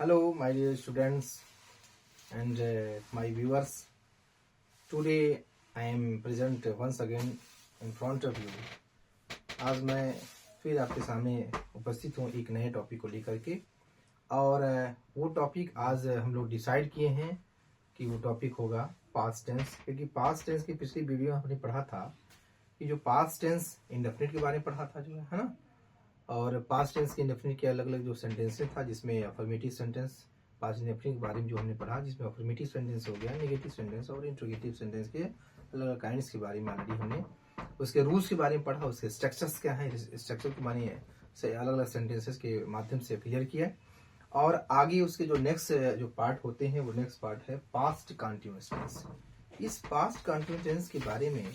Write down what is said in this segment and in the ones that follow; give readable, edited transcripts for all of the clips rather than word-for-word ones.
Hello, my dear students and my viewers. Today I am present once again in front of you. आज मैं फिर आपके सामने उपस्थित हूँ एक नए टॉपिक को लेकर के और वो टॉपिक आज हम लोग डिसाइड किए हैं कि वो टॉपिक होगा पास्ट टेंस, क्योंकि पास्ट टेंस की पिछली वीडियो हमने पढ़ा था कि जो पास्ट टेंस इंडेफिनिट के बारे में पढ़ा था जो है ना, और पास्ट टेंस के इंडेफिनिट के अलग अलग जो सेंटेंसेस था, जिसमें अफर्मेटिव सेंटेंस पास्ट इंडेफिनिट के बारे में जो हमने पढ़ा, जिसमें अफर्मेटिव सेंटेंस हो गया, नेगेटिव सेंटेंस और इंट्रोगेटिव सेंटेंस के अलग अलग काइंड्स के बारे में ऑलरेडी हमने उसके रूल्स के बारे में पढ़ा, उसके स्ट्रक्चर्स क्या है, स्ट्रक्चर के माने से अलग अलग सेंटेंसेस के माध्यम से क्लियर किया। और आगे उसके जो नेक्स्ट जो पार्ट होते हैं वो नेक्स्ट पार्ट है पास्ट कंटिन्यूअस टेंस। इस पास्ट कंटिन्यूअस टेंस के बारे में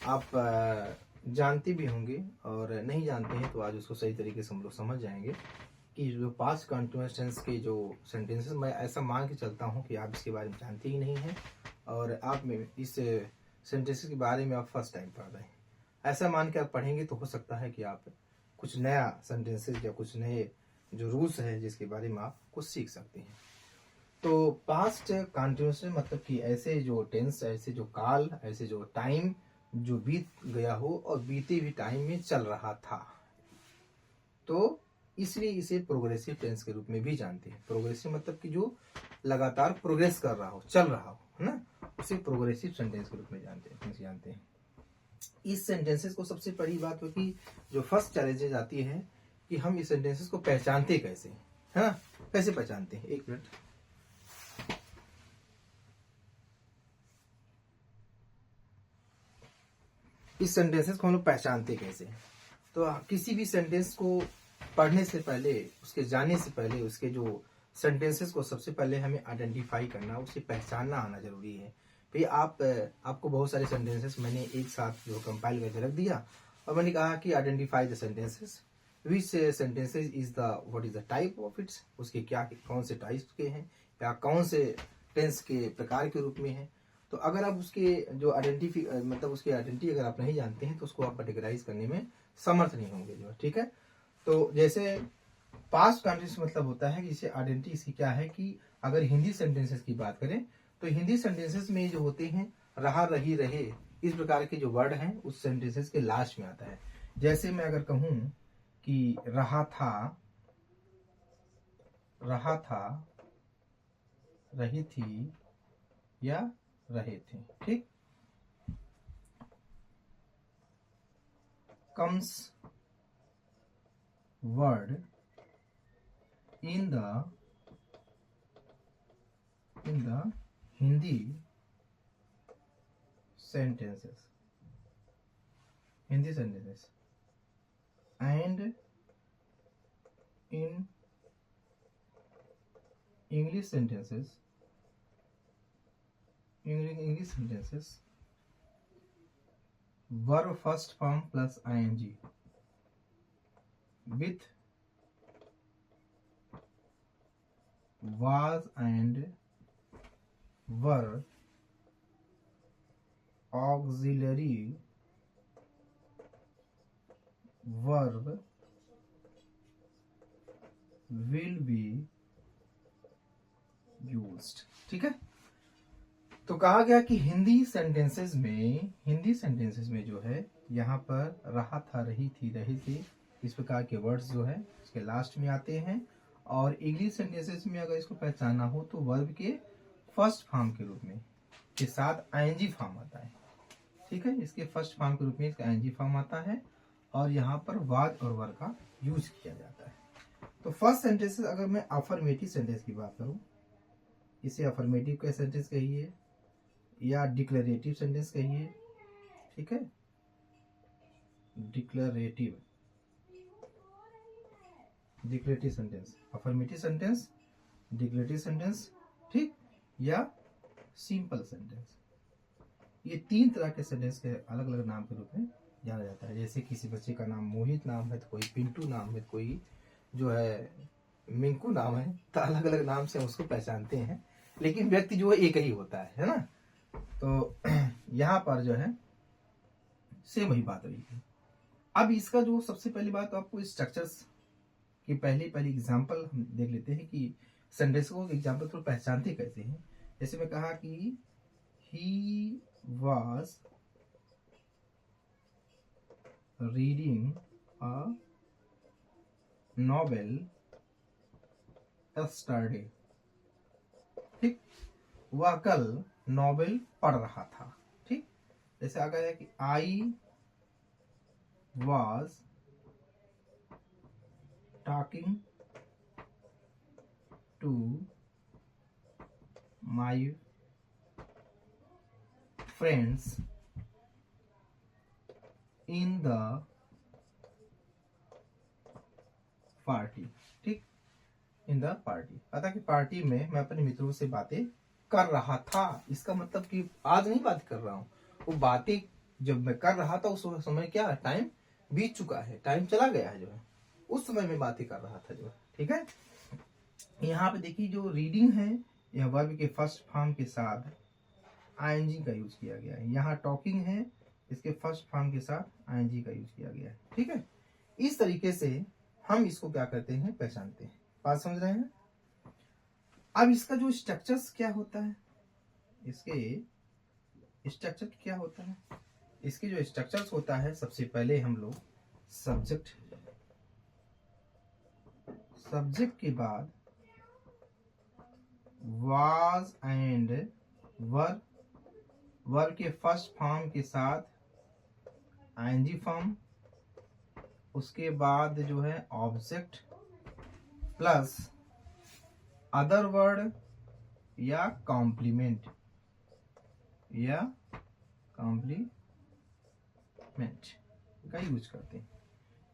आप जानते भी होंगे और नहीं जानते हैं तो आज उसको सही तरीके से हम लोग समझ जाएंगे कि जो पास्ट कंटिन्यूअस टेंस के जो सेंटेंसेस, मैं ऐसा मान के चलता हूं कि आप इसके बारे में जानते ही नहीं हैं और आप में इस सेंटेंसेस के बारे में आप फर्स्ट टाइम पढ़ रहे हैं। ऐसा मान के आप पढ़ेंगे तो हो सकता है कि आप कुछ नया सेंटेंसेस या कुछ नए जो रूल्स है जिसके बारे में आप कुछ सीख सकते हैं। तो पास्ट कंटिन्यूअस मतलब कि ऐसे जो टेंस, ऐसे जो काल, ऐसे जो टाइम जो बीत गया हो और बीते भी टाइम में चल रहा था, तो इसलिए इसे प्रोग्रेसिव टेंस के रूप में भी जानते हैं। प्रोग्रेसिव मतलब कि जो लगातार प्रोग्रेस कर रहा हो, चल रहा हो, है ना, उसे प्रोग्रेसिव सेंटेंस के रूप में जानते हैं। इस सेंटेंसेस को सबसे बड़ी बात है कि जो फर्स्ट चैलेंजेस आती है कि हम इस सेंटेंसेस को पहचानते कैसे, है ना, कैसे पहचानते हैं। एक मिनट, इस सेंटेंसेस को हम लोग पहचानते कैसे। तो किसी भी सेंटेंस को पढ़ने से पहले, उसके जानने से पहले, उसके जो सेंटेंसेस को सबसे पहले हमें आइडेंटिफाई करना, उसे पहचानना आना जरूरी है। भाई आपको बहुत सारे सेंटेंसेस मैंने एक साथ जो कंपाइल करके रख दिया और मैंने कहा कि identify the sentences, which sentences is the what is the type of its, उसके क्या कौन से टाइप के हैं या कौन से टेंस के प्रकार के रूप में है। तो अगर आप उसके जो मतलब उसकी आइडेंटिटी अगर आप नहीं जानते हैं तो उसको आप कैटेगराइज करने में समर्थ नहीं होंगे जो, ठीक है। तो जैसे पास्ट कंटिन्यूअस मतलब होता है कि जैसे आइडेंटिटी इसकी क्या है कि अगर हिंदी सेंटेंसेस की बात करें तो हिंदी सेंटेंसेस में जो होते हैं रहा, रही, रहे, इस प्रकार के जो वर्ड हैं उस सेंटेंसेस के लास्ट में आता है। जैसे मैं अगर कहूं कि रहा था, रही थी या रहे थे, ठीक। comes word in the Hindi sentences and in English sentences verb first form plus ing with was and were auxiliary verb will be used, ठीक है। तो कहा गया कि हिंदी सेंटेंसेस में जो है यहाँ पर रहा था, रही थी, रहे थे, इस प्रकार के वर्ड्स जो है इसके लास्ट में आते हैं। और इंग्लिश सेंटेंसेस में अगर इसको पहचानना हो तो वर्ब के फर्स्ट फॉर्म के रूप में के साथ आईएनजी फॉर्म आता है, ठीक है। इसके फर्स्ट फॉर्म के रूप में इसका आईएनजी फॉर्म आता है और यहाँ पर वाज और वर का यूज किया जाता है। तो फर्स्ट सेंटेंसेस अगर मैं अफर्मेटिव सेंटेंस की बात करूं, इसे अफर्मेटिव का सेंटेंस कहिए या डिक्लेरेटिव सेंटेंस कहिए, ठीक है। Declarative sentence, affirmative sentence, declarative sentence, ठीक, या सिंपल सेंटेंस। ये तीन तरह के सेंटेंस के अलग अलग नाम के रूप में जाना जाता है। जैसे किसी बच्चे का नाम मोहित नाम है तो कोई पिंटू नाम है, कोई जो है मिंकू नाम है, तो अलग अलग नाम से उसको पहचानते हैं, लेकिन व्यक्ति जो है एक ही होता है ना। तो यहाँ पर जो है सेम वही बात रही है। अब इसका जो सबसे पहली बात आपको स्ट्रक्चर्स की पहली एग्जांपल हम देख लेते हैं कि सेंटेंस को एग्जाम्पल थ्रू पहचानते कैसे हैं। जैसे मैं कहा कि he was reading a novel yesterday, ठीक, वह कल नॉवेल पढ़ रहा था, ठीक। जैसे आ गया कि I was talking to my friends in the party, ठीक, इन द पार्टी। अतः कि पार्टी में मैं अपने मित्रों से बातें कर रहा था। इसका मतलब कि आज नहीं बात कर रहा हूँ, वो बातें जब मैं कर रहा था उस समय क्या टाइम बीत चुका है, टाइम चला गया है, जो है उस समय में बातें कर रहा था, जो है, ठीक है। यहाँ पे देखिए जो रीडिंग है यह वर्ब के फर्स्ट फॉर्म के साथ आईएनजी का यूज किया गया है। यहाँ टॉकिंग है, इसके फर्स्ट फॉर्म के साथ आईएनजी का यूज किया गया है, ठीक है। इस तरीके से हम इसको क्या करते हैं, पहचानते हैं। बात समझ रहे हैं। अब इसका जो स्ट्रक्चर्स क्या होता है, इसके स्ट्रक्चर क्या होता है, इसके जो स्ट्रक्चर्स होता है, सबसे पहले हम लोग सब्जेक्ट के बाद वाज एंड वर्ब के फर्स्ट फॉर्म के साथ आईएनजी फॉर्म, उसके बाद जो है ऑब्जेक्ट प्लस अदर वर्ड या कॉम्प्लीमेंट का यूज करते हैं।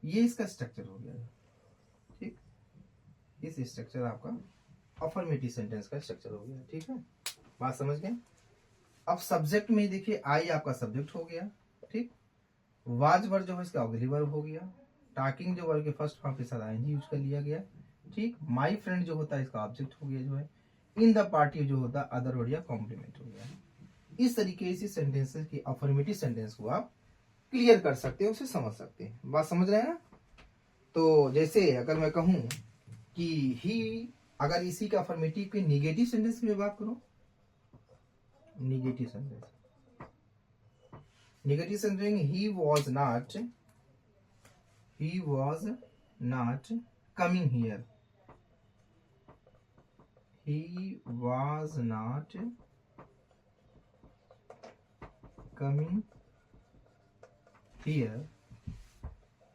ये इसका स्ट्रक्चर हो गया, ठीक। इस स्ट्रक्चर आपका अफर्मेटिव सेंटेंस का स्ट्रक्चर हो गया, ठीक है। बात समझ गए। अब सब्जेक्ट में देखिए आई आपका सब्जेक्ट हो गया, ठीक। वाज वर्ड जो है इसका ऑक्सिलरी वर्ब हो गया। टॉकिंग जो वर्ब के फर्स्ट फॉर्म के साथ आईएनजी यूज कर लिया गया, ठीक। माई फ्रेंड जो होता है इसका ऑब्जेक्ट हो गया, जो है इन द पार्टी जो होता है अदर वर्ड या कॉम्प्लीमेंट हो गया। इस तरीके से सेंटेंसेस की अफर्मेटिव सेंटेंस को आप क्लियर कर सकते हैं, उसे समझ सकते हैं। बात समझ रहे हैं ना। तो जैसे अगर मैं कहूं कि ही, अगर इसी का अफर्मेटिव के निगेटिव सेंटेंस की बात करूं, negative sentence he was not coming here, he was not coming here,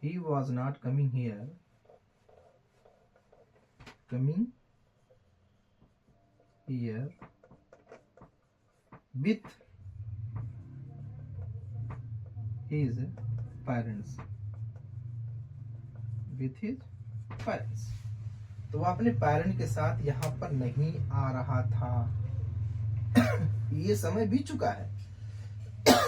he was not coming here, with his parents, तो वह अपने पेरेंट के साथ यहाँ पर नहीं आ रहा था। ये समय बीत चुका है।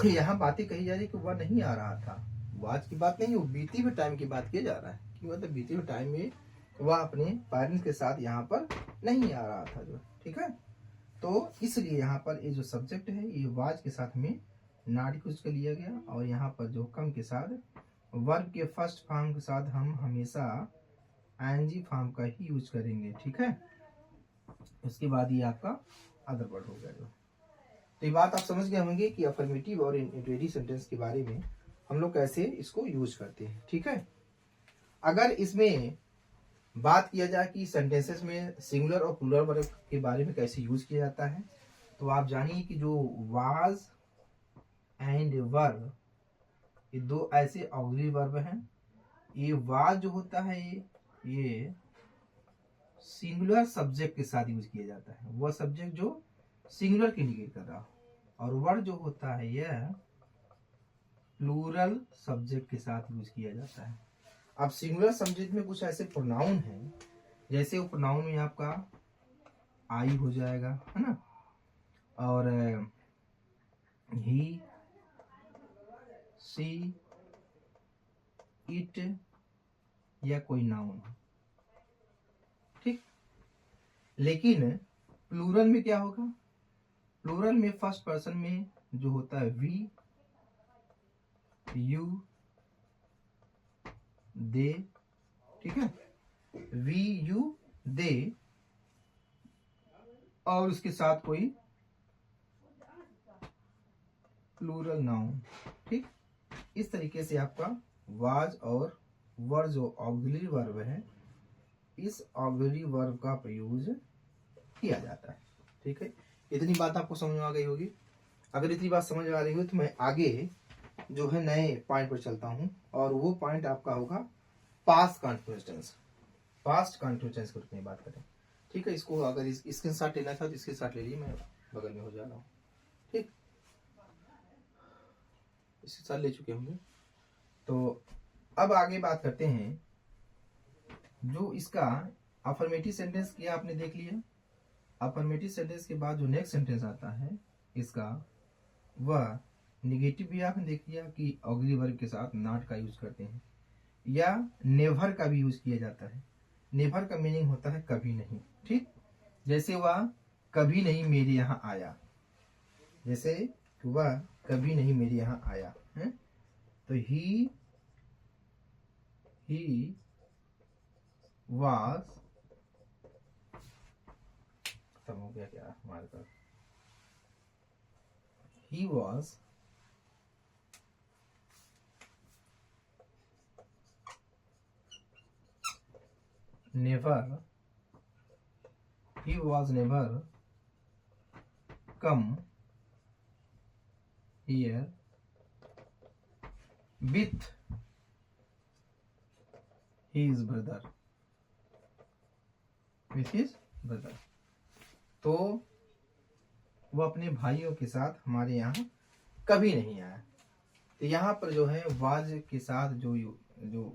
यहाँ बातें कही जा रही कि वह नहीं आ रहा था, वो आज की बात नहीं, वो बीते हुए टाइम की बात किया जा रहा है कि मतलब बीते हुए टाइम में वह अपने पेरेंट्स के साथ यहाँ पर नहीं आ रहा था, जो, ठीक है। तो इसलिए यहाँ पर ये जो सब्जेक्ट है ये वाज के साथ में नॉट यूज कर लिया गया, और यहाँ पर जो कम के साथ वर्ब के फर्स्ट फॉर्म के साथ हम हमेशा आईएनजी फॉर्म का ही यूज करेंगे, ठीक है। उसके बाद ये आपका अदर वर्ड हो गया, जो। तो ये बात आप समझ गए होंगे कि अफर्मेटिव और इंट्रोगेटिव सेंटेंस के बारे में हम लोग कैसे इसको यूज करते हैं, ठीक है। अगर इसमें बात किया जाए कि सेंटेंसेस में सिंगुलर और प्लूरल वर्ब के बारे में कैसे यूज किया जाता है, तो आप जानिए कि जो वाज एंड वर्ब, ये दो ऐसे ऑक्सिलरी वर्ब हैं। ये वाज जो होता है ये सिंगुलर सब्जेक्ट के साथ यूज किया जाता है, वह सब्जेक्ट जो सिंगुलर की इंडिकेट कर रहा हो, और वर्ड जो होता है यह प्लूरल सब्जेक्ट के साथ यूज किया जाता है। अब सिंगुलर सब्जेक्ट में कुछ ऐसे प्रोनाउन हैं, जैसे वो प्रोनाउन में आपका आई हो जाएगा, है ना, और ही, सी, इट या कोई नाउन, ठीक। लेकिन प्लूरल में क्या होगा, प्लूरल में फर्स्ट पर्सन में जो होता है वी, यू, दे, ठीक है, वी, यू, दे, और उसके साथ कोई प्लूरल नाउन। ठीक, इस तरीके से आपका वाज और वर जो ऑक्सिलरी वर्ब है, इस ऑक्सिलरी वर्ब का प्रयोग किया जाता है। ठीक है, इतनी बात आपको समझ में आ गई होगी। अगर इतनी बात समझ में आ रही हो तो मैं आगे जो है नए पॉइंट पर चलता हूं, और वो पॉइंट आपका होगा past continuous tense. Past continuous tense के रूप में बात करें। ठीक है, इसको अगर स्क्रीनशॉट लेना था तो स्क्रीनशॉट ले लीजिए, मैं बगल में हो जा रहा हूँ। ठीक, स्क्रीनशॉट ले चुके होंगे। तो अब आगे बात करते हैं, जो इसका अफर्मेटिव सेंटेंस किया आपने देख लिया। अफर्मेटिव सेंटेंस के बाद जो नेक्स्ट सेंटेंस आता है इसका, वह निगेटिव भी आपने देख लिया कि ऑक्सिलरी वर्ब के साथ नॉट का यूज करते हैं, या नेवर का भी यूज किया जाता है। नेवर का मीनिंग होता है कभी नहीं। ठीक, जैसे वह कभी नहीं मेरे यहाँ आया, जैसे वह कभी नहीं मेरे यहाँ आया है, तो ही वाज, खत्म हो गया क्या हमारे पास, he was never come here with his brother, तो वो अपने भाइयों के साथ हमारे यहाँ कभी नहीं आया। तो यहाँ पर जो है वाज के साथ जो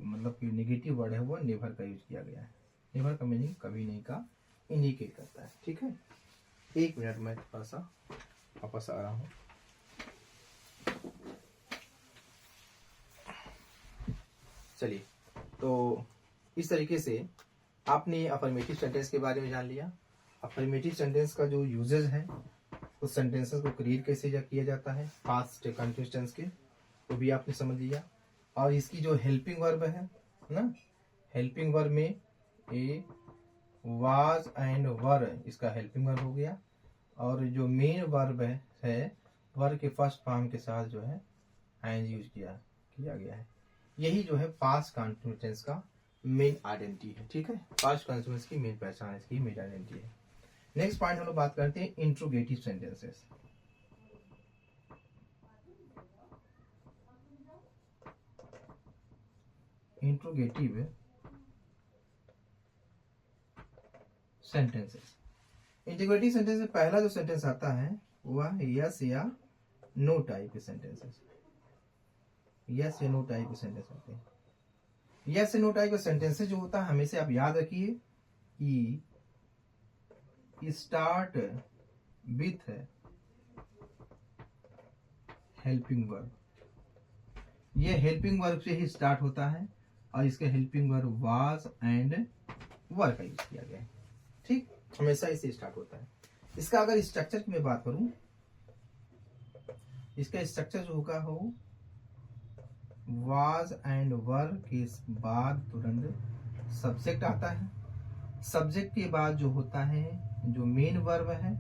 मतलब कि नेगेटिव वर्ड है वो नेवर का यूज किया गया है। नेवर का मीनिंग कभी नहीं का इंडिकेट करता है। ठीक है, एक मिनट में थोड़ा सा वापस आ रहा हूँ। चलिए, तो इस तरीके से आपने अफर्मेटिव सेंटेंस के बारे में जान लिया। अफर्मेटिव सेंटेंस का जो यूजेस है, उस सेंटेंसेस को क्रिएट कैसे किया जाता है पास्ट कंटिन्यूअस टेंस के, वो भी आपने समझ लिया। और इसकी जो हेल्पिंग वर्ब है ना, हेल्पिंग वर्ब में ए वाज एंड वर, इसका हेल्पिंग वर्ब हो गया। और जो मेन वर्ब है वर्ब के फर्स्ट फॉर्म के साथ जो है आईएनजी यूज किया गया है। यही जो है पास्ट कंटिन्यूअस टेंस का मेन आइडेंटिटी है। ठीक है, पास्ट कंटिन्यूअस की मेन पहचान है, इसकी मेन आइडेंटिटी है। नेक्स्ट पॉइंट हम लोग बात करते हैं interrogative sentences. Interrogative sentences, interrogative sentence में पहला जो सेंटेंस आता है वह यस या नो टाइप के सेंटेंसेस, यस या नो टाइप के सेंटेंस होते हैं। यस या नो टाइप के सेंटेंसेस जो होता है हमेशा आप याद रखिए कि स्टार्ट विथ हेल्पिंग वर्ब। ये हेल्पिंग वर्ब से ही स्टार्ट होता है और इसके हेल्पिंग वर्ब वाज एंड वर का यूज किया गया है। ठीक, हमेशा इसे स्टार्ट होता है। इसका अगर स्ट्रक्चर की मैं बात करूं, इसका स्ट्रक्चर जो होगा हो वाज एंड वर के बाद तुरंत सब्जेक्ट आता है। सब्जेक्ट के बाद जो होता है जो मेन वर्ब है,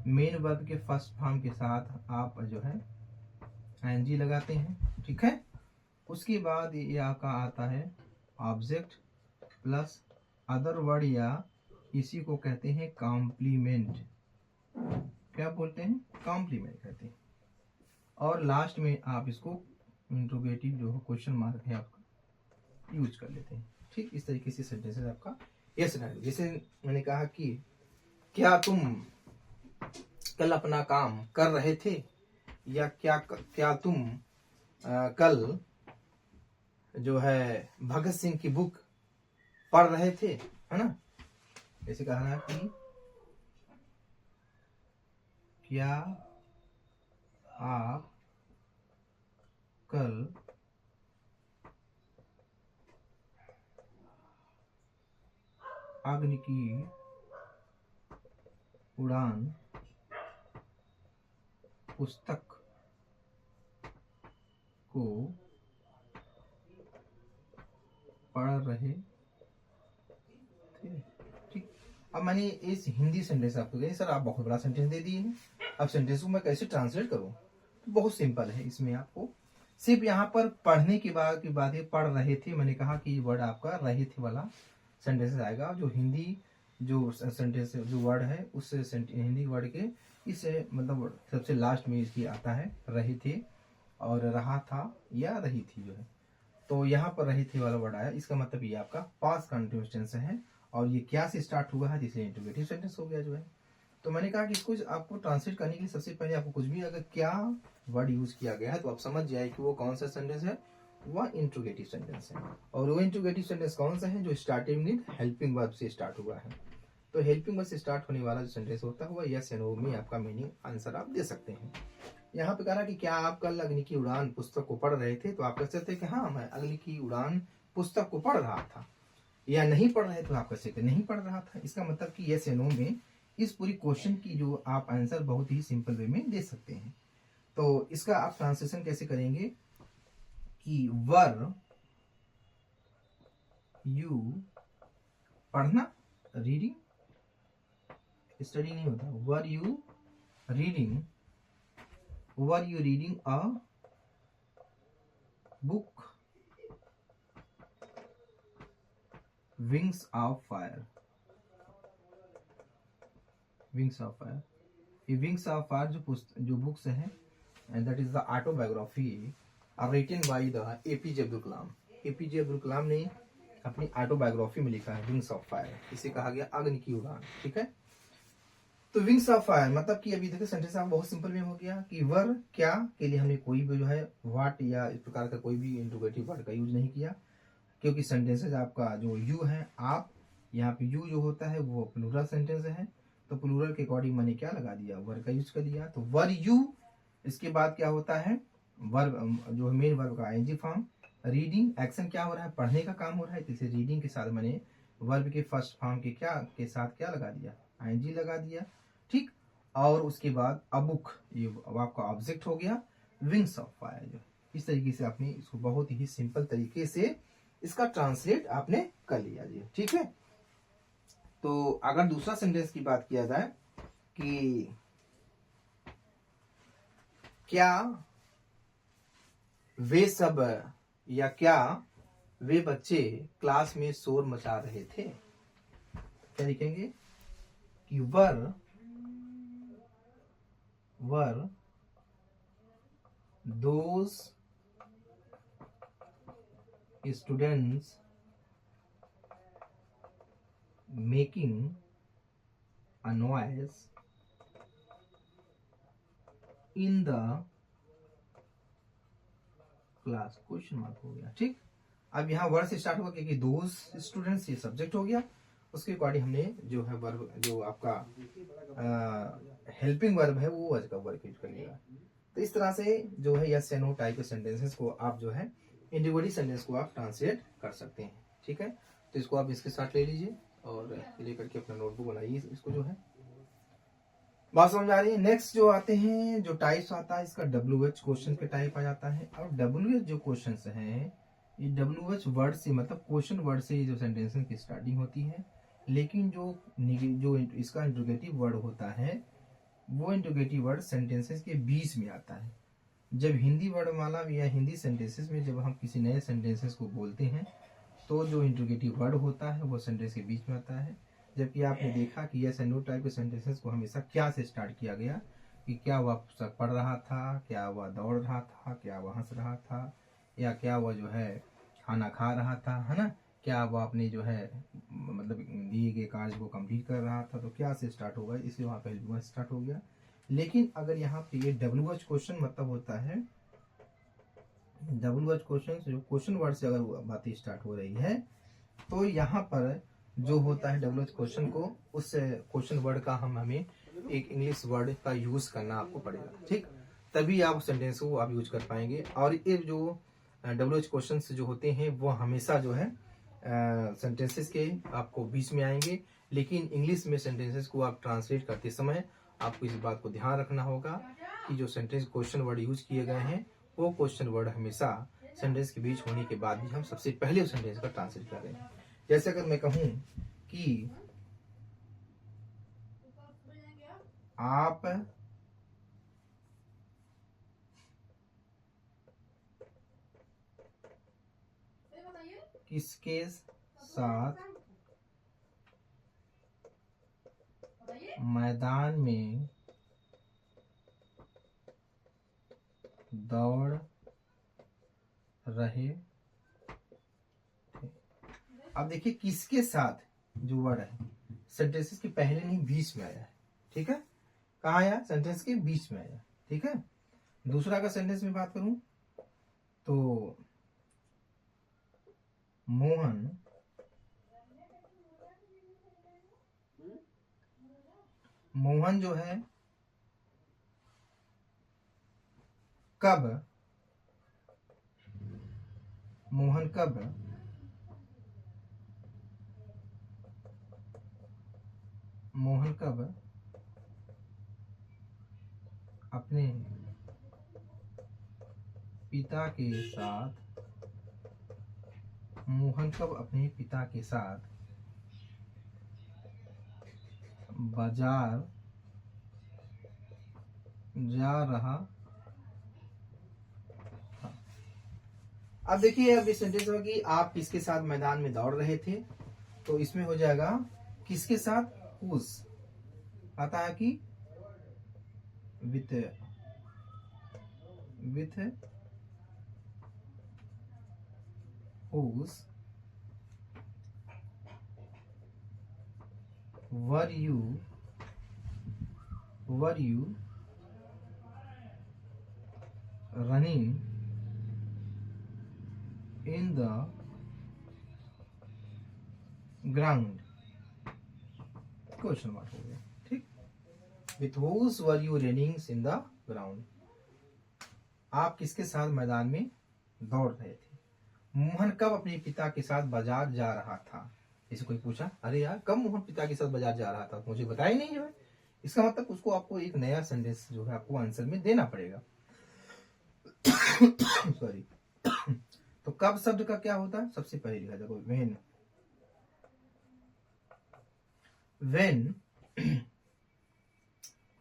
मेन वर्ब के फर्स्ट फॉर्म के साथ आप जो है एनजी लगाते हैं। ठीक है, उसके बाद ये आपका आता है ऑब्जेक्ट प्लस अदर वर्ड, या इसी को कहते हैं कॉम्प्लीमेंट। क्या बोलते हैं? कॉम्प्लीमेंट कहते हैं। और लास्ट में आप इसको इंट्रोगेटिव जो क्वेश्चन मार्क है आपका यूज कर लेते हैं। ठीक, इस तरीके से सेंटेंसेस आपका यस सिनेरियो। जैसे मैंने कहा कि क्या तुम कल अपना काम कर रहे थे, या क्या तुम कल जो है भगत सिंह की बुक पढ़ रहे थे, है ना। ऐसे कहा है कि क्या आप कल अग्नि की उड़ान पुस्तक को पढ़ रहे थे। ठीक, अब मैंने इस हिंदी सेंटेंस आपको कही सर आप बहुत बड़ा सेंटेंस दे दिए हैं, अब सेंटेंस को मैं कैसे ट्रांसलेट करूं? तो बहुत सिंपल है। इसमें आपको सिर्फ यहाँ पर पढ़ने के बाद की बात है, पढ़ रहे थे, मैंने कहा कि वर्ड आपका रहे थे वाला सेंटेंस आएगा। जो हिंदी जो सेंटेंस जो वर्ड है उस हिंदी वर्ड के इस मतलब सबसे लास्ट में इसकी आता है रहे थे और रहा था या रही थी जो है। तो यहाँ पर रहे थे वाला वर्ड आया, इसका मतलब ये आपका पास्ट कंटिन्यूअस टेंस है और ये क्या से स्टार्ट हुआ है, जिससे इंटरोगेटिव सेंटेंस हो गया जो है। तो मैंने कहा कि इसको आपको ट्रांसलेट करने के लिए सबसे पहले आपको कुछ भी अगर क्या वर्ड यूज किया गया है तो आप समझ जाए कि वो कौन सा सेंटेंस है, वह इंट्रोगेटिव सेंटेंस है। और वो इंट्रोगेटिव सेंटेंस कौन सा है, जो स्टार्टिंग विद हेल्पिंग वर्ब से स्टार्ट हुआ है। तो हेल्पिंग वर्ब से स्टार्ट होने वाला जो सेंटेंस होता है वह यस या नो में आपका मीनिंग आंसर आप दे सकते हैं। यहाँ पे कह रहा कि क्या आप कल अग्नि की उड़ान पुस्तक को पढ़ रहे थे, तो आप कह सकते हैं कि हाँ मैं अग्नि की उड़ान पुस्तक को पढ़ रहा था। या नहीं पढ़ रहे तो आप कह सकते नहीं पढ़ रहा था। इसका मतलब कि यस या नो में इस पूरी क्वेश्चन की जो आप आंसर बहुत ही सिंपल वे में दे सकते हैं। तो इसका आप ट्रांसलेशन कैसे करेंगे कि वर यू पढ़ना, रीडिंग, स्टडी नहीं होता, were you reading a book wings of fire. Wings of fire, ये विंग्स ऑफ फायर जो बुक्स है that is the autobiography written by the APJ Abdul Kalam. APJ Abdul Kalam ने अपनी ऑटोबायोग्राफी में लिखा है विंग्स ऑफ फायर, इसे कहा गया अग्नि की उड़ान। ठीक है, तो विंग्स ऑफ फायर मतलब कि अभी देखिए सेंटेंस आप बहुत सिंपल में हो गया कि वर क्या के लिए हमने कोई भी जो है व्हाट या इस प्रकार का कोई भी इंट्रोगेटिव वर्ड का यूज नहीं किया, क्योंकि सेंटेंसेज आपका जो यू है आप, यहाँ पे यू जो होता है वो प्लूरल सेंटेंस है, तो प्लूरल के अकॉर्डिंग मैंने क्या लगा दिया, वर का यूज कर दिया। तो वर यू, इसके बाद क्या होता है वर्ब जो मेन वर्ब का आईएनजी फॉर्म। रीडिंग एक्शन क्या हो रहा है, पढ़ने का काम हो रहा है, जैसे रीडिंग के साथ मैंने वर्ब के फर्स्ट फॉर्म के साथ क्या लगा दिया, आईएनजी लगा दिया। ठीक, और उसके बाद अबुक ये आपका ऑब्जेक्ट हो गया, विंग्स ऑफ फायर। जो इस तरीके से आपने इसको बहुत ही सिंपल तरीके से इसका ट्रांसलेट आपने कर लिया जी। ठीक है, तो अगर दूसरा सेंटेंस की बात किया जाए कि क्या वे सब या क्या वे बच्चे क्लास में शोर मचा रहे थे, क्या लिखेंगे कि वर those students making a noise in the class, question mark हो गया। ठीक, अब यहाँ वर्ड से स्टार्ट हुआ क्योंकि दोज स्टूडेंट्स ये सब्जेक्ट हो गया, उसके अकॉर्डिंग हमने जो है वर्ब जो आपका हेल्पिंग वर्ब है वो वर्ब का वर्ब यूज कर लिया। तो इस तरह से जो है यस या नो टाइप के सेंटेंसेस को आप जो है इंडिविजुअली सेंटेंस को आप ट्रांसलेट कर सकते हैं। ठीक है, तो इसको आप इसके साथ ले लीजिए और लेकर के अपना नोटबुक बनाइए, इसको जो है बात समझ आ रही है। नेक्स्ट जो आते हैं जो टाइप्स आता है इसका WH क्वेश्चन के टाइप आ जाता है। और WH जो क्वेश्चन है ये WH वर्ड से मतलब क्वेश्चन वर्ड से जो सेंटेंस की स्टार्टिंग होती है, लेकिन जो इसका इंट्रोगेटिव वर्ड होता है वो इंट्रोगेटिव वर्ड सेंटेंसेस के बीच में आता है। जब हिंदी वर्णमाला या हिंदी सेंटेंसेस में जब हम किसी नए सेंटेंसेस को बोलते हैं तो जो इंट्रोगेटिव वर्ड होता है वो सेंटेंस के बीच में आता है। जबकि आपने देखा कि यस एंड नो टाइप के सेंटेंसेस को हमेशा क्या से स्टार्ट किया गया कि क्या वह पुस्तक पढ़ रहा था, क्या वह दौड़ रहा था, क्या वह हंस रहा था, या क्या वह जो है खाना खा रहा था, है ना, क्या वह अपने जो है मतलब दिए गए कार्य को कंप्लीट कर रहा था, तो क्या से स्टार्ट होगा, इसलिए वहाँ पे स्टार्ट हो गया। लेकिन अगर यहाँ पे ये WH क्वेश्चन मतलब होता है WH क्वेश्चन, जो क्वेश्चन वर्ड से अगर बातें स्टार्ट हो रही है तो यहाँ पर जो होता है WH क्वेश्चन को उस क्वेश्चन वर्ड का हमें एक इंग्लिश वर्ड का यूज करना आपको पड़ेगा। ठीक, तभी आप सेंटेंस को आप यूज कर पाएंगे। और ये जो WH क्वेश्चन जो होते हैं वो हमेशा जो है सेंटेंसेस के आपको बीच में आएंगे, लेकिन इंग्लिश में सेंटेंसेस को आप ट्रांसलेट करते समय आपको इस बात को ध्यान रखना होगा कि जो सेंटेंस क्वेश्चन वर्ड यूज किए गए हैं वो क्वेश्चन वर्ड हमेशा सेंटेंस के बीच होने के बाद भी हम सबसे पहले उस सेंटेंस का ट्रांसलेट कर रहे हैं। जैसे अगर मैं कहूं कि आप किसके साथ मैदान में दौड़ रहे थे। अब देखिए किसके साथ जो वर्ड है सेंटेंसेस के पहले नहीं बीच में आया है, ठीक है। कहाँ आया? सेंटेंस के बीच में आया, ठीक है। दूसरा का सेंटेंस में बात करूं तो मोहन जो है कब अपने पिता के साथ बाजार जा रहा था। अब देखिए अब इस सेंटेंस में कि आप किसके साथ मैदान में दौड़ रहे थे, तो इसमें हो जाएगा किसके साथ, हुज आता है कि with whose were you running in the ground, question mark हो गया, ठीक। With whose were you running in the ground, आप किसके साथ मैदान में दौड़ रहे थे। मोहन कब अपने पिता के साथ बाजार जा रहा था। इसे कोई पूछा, अरे यार कब मोहन पिता के साथ बाजार जा रहा था, मुझे बताया नहीं जो है। इसका मतलब उसको आपको एक नया सेंटेंस जो है आपको आंसर में देना पड़ेगा। सॉरी। तो कब शब्द का क्या होता है, सबसे पहले लिखा देखो when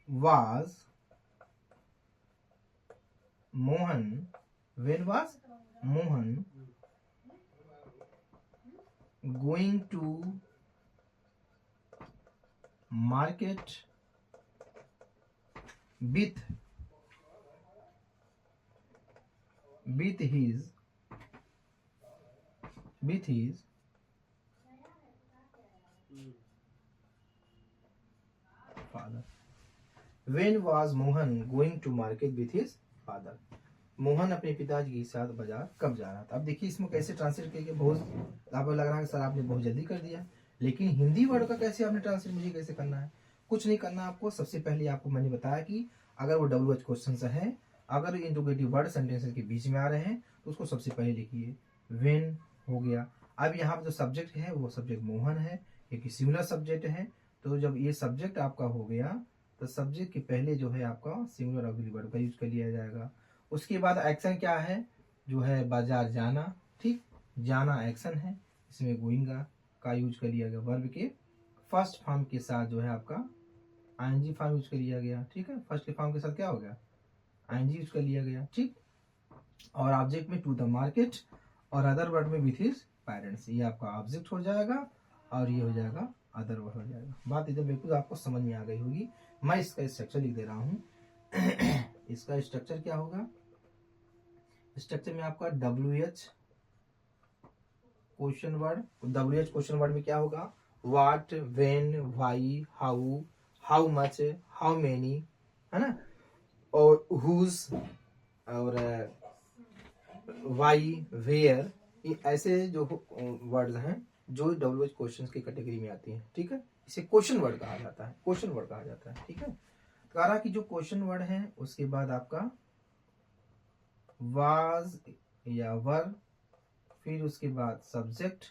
was Mohan going to market with his father. When was Mohan going to market with his father? Mohan अपने पिताजी के साथ बाजार कब जा रहा था। अब देखिए इसमें कैसे ट्रांसलेट करके, बहुत आपको लग रहा है सर आपने बहुत जल्दी कर दिया, लेकिन हिंदी वर्ड का कैसे आपने ट्रांसलेट मुझे कैसे करना है। कुछ नहीं करना आपको, सबसे पहले आपको मैंने बताया कि अगर वो WH क्वेश्चन है, अगर इंट्रोगेटिव वर्ड सेंटेंसेस के बीच में आ रहे हैं तो उसको सबसे पहले लिखिए व्हेन हो गया। अब यहाँ पर जो सब्जेक्ट है वो सब्जेक्ट मोहन है, एक सिंगुलर सब्जेक्ट है, तो जब ये सब्जेक्ट आपका हो गया तो सब्जेक्ट के पहले जो है आपका सिंगुलर ऑक्सिलरी वर्ब का यूज कर लिया जाएगा। उसके बाद एक्शन क्या है, जो है बाजार जाना, ठीक, जाना एक्शन है, इसमें गोइंग का यूज कर लिया गया, वर्ब के फर्स्ट फॉर्म के साथ जो है आपका ING फॉर्म यूज कर लिया गया, ठीक है। फर्स्ट के फॉर्म के साथ क्या हो गया, ING यूज कर लिया गया, ठीक। और ऑब्जेक्ट में टू द मार्केट और अदर वर्ड में विथ हिज पेरेंट्स, ये आपका ऑब्जेक्ट हो जाएगा और ये हो जाएगा अदर वर्ड हो जाएगा। बात इधर बिल्कुल आपको समझ में आ गई होगी। मैं इसका स्ट्रक्चर लिख दे रहा हूँ। इसका स्ट्रक्चर क्या होगा, स्ट्रक्चर में आपका WH question word, WH question word में क्या होगा, what, when, why, how much, how many, है ना, और हुज और व्हाई, वेयर, ये ऐसे जो वर्ड्स हैं जो WH क्वेश्चंस की कैटेगरी में आती हैं, ठीक है। इसे क्वेश्चन वर्ड कहा जाता है, ठीक है। तो कहा कि जो क्वेश्चन वर्ड है उसके बाद आपका वाज या वर, फिर उसके बाद सब्जेक्ट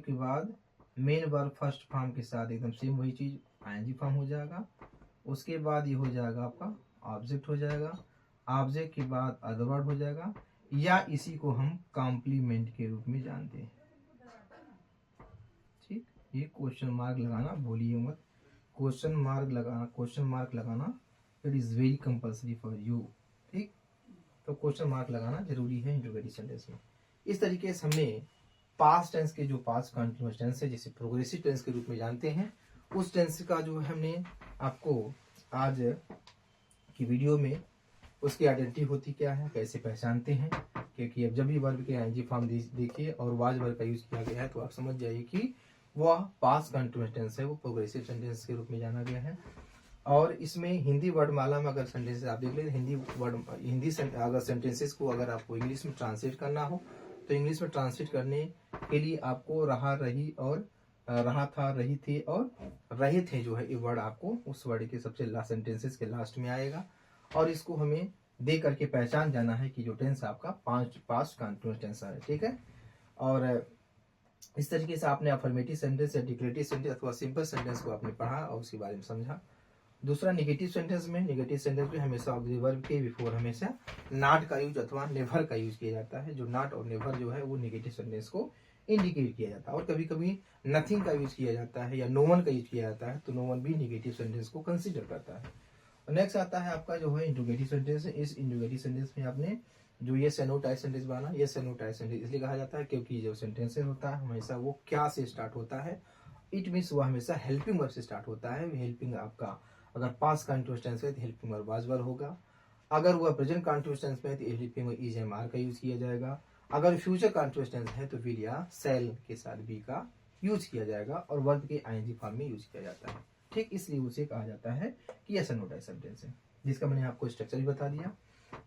के बाद मेन वर्ब फर्स्ट फॉर्म के साथ एकदम सेम वही चीज ING फॉर्म हो जाएगा। उसके बाद ये हो जाएगा आपका ऑब्जेक्ट हो जाएगा, ऑब्जेक्ट के बाद अदर वर्ड हो जाएगा, या इसी को हम कॉम्प्लीमेंट के रूप में जानते हैं, ठीक। ये क्वेश्चन मार्क लगाना भूलिए मत, क्वेश्चन मार्क लगाना it is very compulsory for you. ठीक, तो क्वेश्चन मार्क लगाना जरूरी है इंट्रोगेटिव सेंटेंस में। इस तरीके से हमने पास्ट टेंस के जो पास्ट कंटिन्यूअस टेंस है, जिसे प्रोग्रेसिव टेंस के रूप में जानते हैं, उस टेंस का जो है हमने आपको आज की वीडियो में उसकी आइडेंटिटी होती क्या है, कैसे पहचानते हैं। क्योंकि अब जब भी वर्ब के आईएनजी फॉर्म देखिए और वाज वर्ब का यूज किया गया है तो आप समझ जाइए कि वह पास्ट कंटिन्यूअस टेंस है, वो प्रोग्रेसिव सेंटेंस के रूप में जाना गया है। और इसमें हिंदी वर्डमाला में अगर सेंटेंसेस आप देख लें, अगर सेंटेंसेस को अगर आपको इंग्लिश में ट्रांसलेट करना हो तो इंग्लिश में ट्रांसलेट करने के लिए आपको रहा, रही और रहा था, रही थी और रहे थे जो है ये वर्ड आपको उस वर्ड के सबसे लास्ट सेंटेंसेस के लास्ट में आएगा। और इसको हमें दे करके पहचान जाना है कि जो टेंस आपका पास्ट कंटिन्यूअस टेंस है। ठीक है, और इस तरीके से आपने अफर्मेटिव सेंटेंस या डिक्लेरेटिव सेंटेंस अथवा सिंपल सेंटेंस को आपने पढ़ा और उसके बारे में समझा। दूसरा नेगेटिव सेंटेंस में हमेशा ऑक्सिलरी वर्ब के बिफोर हमेशा नॉट का यूज अथवा नेवर का यूज किया जाता है। जो नॉट और नेवर जो है वो नेगेटिव सेंटेंस को इंडिकेट किया जाता है। और कभी कभी नथिंग का यूज किया जाता है या नो वन का यूज किया जाता है, तो नो वन भी नेगेटिव सेंटेंस को कंसिडर करता है। नेक्स्ट आता है आपका जो है इंट्रोगेटिव सेंटेंस। इस इंट्रोगेटिव सेंटेंस में आपने जो yes and no type sentence बना, yes and no type sentence इसलिए कहा जाता है क्योंकि जो सेंटेंसेस होता है हमेशा वो क्या से स्टार्ट होता है। इट मीन्स वो हमेशा हेल्पिंग वर्ब से स्टार्ट होता है। हेल्पिंग आपका अगर पास्ट कंटिन्यूअस टेंस है तो हेल्पिंग वर्ब वाज वर्ब होगा। अगर वह प्रेजेंट कंटिन्यूअस टेंस में है तो helping verb is am are का यूज किया जाएगा। अगर फ्यूचर कंटिन्यूअस टेंस है तो विल या सेल के साथ बी का यूज किया जाएगा और वर्ब के आईएनजी फॉर्म में यूज किया जाता है। ठीक, इसलिए उसे कहा जाता है कि yes and no type sentence है, जिसका मैंने आपको स्ट्रक्चर भी बता दिया।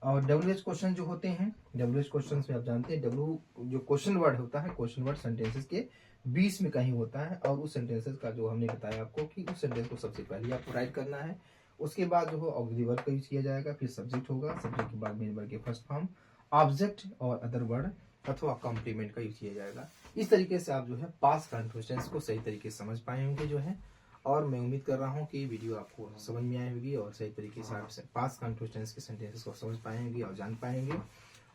और डब्ल्यूएच क्वेश्चन जो होते हैं, डब्ल्यूएच क्वेश्चन में आप जानते हैं डब्ल्यू जो क्वेश्चन वर्ड होता है, क्वेश्चन वर्ड सेंटेंसेस के बीच में कहीं होता है। और उस सेंटेंसेस का जो हमने बताया आपको कि उस सेंटेंस को सबसे पहले आपको राइट करना है। उसके बाद जो है ऑक्सिलरी वर्ब का यूज किया जाएगा, फिर सब्जेक्ट होगा, सब्जेक्ट के बाद मेन वर्ब के फर्स्ट फॉर्म, ऑब्जेक्ट और अदर वर्ड अथवा कॉम्प्लीमेंट का यूज किया जाएगा। इस तरीके से आप जो है पास्ट कंटिन्यूअस टेंस को सही तरीके से समझ पाए होंगे जो है। और मैं उम्मीद कर रहा हूँ कि वीडियो आपको समझ में आई होगी और सही तरीके से आप पास्ट कंटिन्यूअस टेंस के सेंटेंसेस को समझ पाएंगे और जान पाएंगे।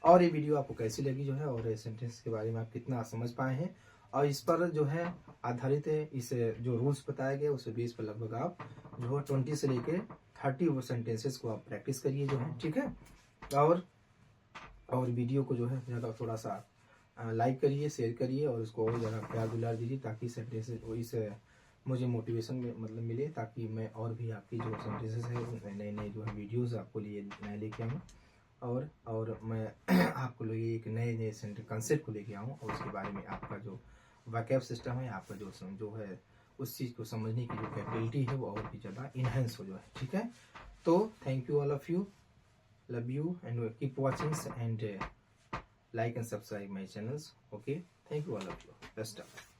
और ये वीडियो आपको कैसी लगी जो है, और ये सेंटेंस के बारे में आप कितना समझ पाए हैं और इस पर जो है आधारित है, इस जो रूल्स बताए गए उस बेस पर लगभग आप जो है 20 से लेकर 30 वो सेंटेंसेस को आप प्रैक्टिस करिए जो है। ठीक है, और वीडियो को जो है ज़्यादा थोड़ा सा लाइक करिए, शेयर करिए और उसको और ज़्यादा प्यार दुलार दीजिए ताकि सेंटेंसेस इस मुझे मोटिवेशन में मतलब मिले, ताकि मैं और भी आपकी जो सेंटेंसेस है नए नए जो है वीडियोस आपको लिए नए लेके आऊँ और मैं आपको लिए एक नए नए सेंटेंस कंसेप्ट को लेके आऊँ और उसके बारे में आपका जो वैकेब सिस्टम है, आपका जो है उस चीज़ को समझने की जो कैपेबिलिटी है वो और भी ज़्यादा इन्हेंस हो जो है। ठीक है, तो thank you all of you, love you and keep watching and like and subscribe my channels. Okay, thank you all of you. Best of luck.